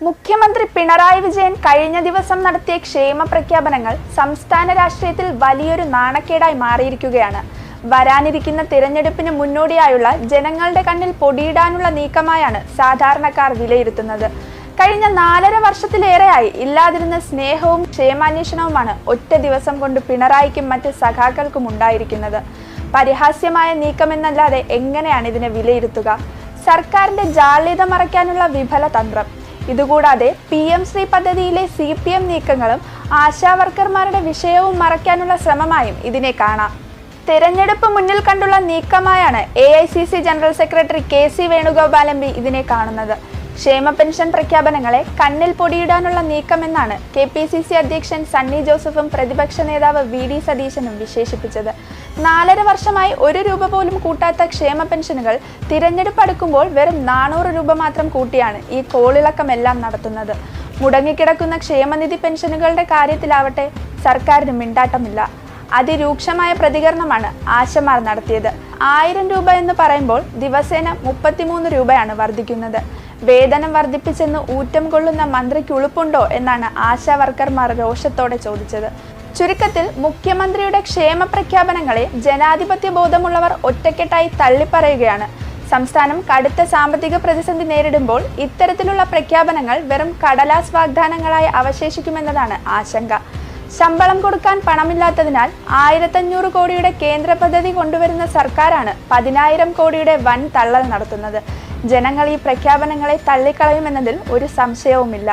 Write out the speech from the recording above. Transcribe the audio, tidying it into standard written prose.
മുഖ്യമന്ത്രി പിണറായി വിജയൻ കഴിഞ്ഞ ദിവസം നടത്തിയ ക്ഷേമ പ്രഖ്യാപനങ്ങൾ സംസ്ഥാന രാഷ്ട്രീയത്തിൽ വലിയൊരു നാണക്കേടായി മാറിയിരിക്കുകയാണ്. വരാനിരിക്കുന്ന തിരഞ്ഞെടുപ്പിന് മുന്നോടിയായുള്ള ജനങ്ങളുടെ കണ്ണിൽ പൊടിയിടാനുള്ള നീക്കമായാണ് സാധാരണക്കാർ വിലയിരുത്തുന്നത്. കഴിഞ്ഞ 4.5 വർഷത്തിലേറെയായി ഇല്ലാതിരുന്ന സ്നേഹവും ക്ഷേമാന്വേഷണവുമാണ് ഒറ്റ ദിവസം കൊണ്ട് പിണറായിക്കും മറ്റ് സഖാക്കൾക്കും ഉണ്ടായിരിക്കുന്നത്. പരിഹാസ്യമായ നീക്കമെന്നല്ലാതെ എങ്ങനെയാണ് ഇതിനെ വിലയിരുത്തുക? സർക്കാരിന്റെ ജാള്യത മറയ്ക്കാനുള്ള വിഫല തന്ത്രം. ഇതുകൂടാതെ PM ശ്രീ പദ്ധതിയിലെ CPM നീക്കങ്ങളും ആശാവർക്കർമാരുടെ വിഷയവും മറയ്ക്കാനുള്ള ശ്രമമായും ഇതിനെ കാണാം. തെരഞ്ഞെടുപ്പ് മുന്നിൽ കണ്ടുള്ള നീക്കമായാണ് AICC general secretary KC Venugopal MP ഇതിനെ കാണുന്നത്. ക്ഷേമ പെൻഷൻ പ്രഖ്യാപനങ്ങളെ കണ്ണിൽ പൊടിയിടാനുള്ള നീക്കമെന്നാണ് KPCC അധ്യക്ഷൻ സണ്ണി ജോസഫും പ്രതിപക്ഷ നേതാവ് VD സതീശനും വിശേഷിപ്പിച്ചത്. 4.5 വർഷമായി 1 രൂപ പോലും കൂട്ടാത്ത ക്ഷേമ പെൻഷനുകൾ തിരഞ്ഞെടുപ്പ് അടുക്കുമ്പോൾ വെറും 400 രൂപ മാത്രം കൂട്ടിയാണ് ഈ കോളിളക്കമെല്ലാം നടത്തുന്നത്. മുടങ്ങിക്കിടക്കുന്ന ക്ഷേമനിധി പെൻഷനുകളുടെ കാര്യത്തിലാവട്ടെ സർക്കാരിന് മിണ്ടാട്ടമില്ല. അതിരൂക്ഷമായ പ്രതികരണമാണ് ആശമാർ നടത്തിയത്. 1000 രൂപ എന്ന് പറയുമ്പോൾ ദിവസേന 33 രൂപയാണ് വർദ്ധിക്കുന്നത്. വേതനം വർദ്ധിപ്പിച്ചെന്ന് ഊറ്റം കൊള്ളുന്ന മന്ത്രിക്ക് ഉളുപ്പുണ്ടോ എന്നാണ് ആശാ വർക്കർമാർ രോഷത്തോടെ ചോദിച്ചത്. ചുരുക്കത്തിൽ മുഖ്യമന്ത്രിയുടെ ക്ഷേമ പ്രഖ്യാപനങ്ങളെ ജനാധിപത്യ ബോധമുള്ളവർ ഒറ്റക്കെട്ടായി തള്ളിപ്പറയുകയാണ്. സംസ്ഥാനം കടുത്ത സാമ്പത്തിക പ്രതിസന്ധി നേരിടുമ്പോൾ ഇത്തരത്തിലുള്ള പ്രഖ്യാപനങ്ങൾ വെറും കടലാസ് വാഗ്ദാനങ്ങളായി അവശേഷിക്കുമെന്നതാണ് ആശങ്ക. ശമ്പളം കൊടുക്കാൻ പണമില്ലാത്തതിനാൽ 1500 കോടിയുടെ കേന്ദ്ര പദ്ധതി കൊണ്ടുവരുന്ന സർക്കാരാണ് 10,000 കോടിയുടെ വൻ തള്ളൽ നടത്തുന്നത്. ജനങ്ങൾ ഈ പ്രഖ്യാപനങ്ങളെ തള്ളിക്കളയുമെന്നതിൽ ഒരു സംശയവുമില്ല.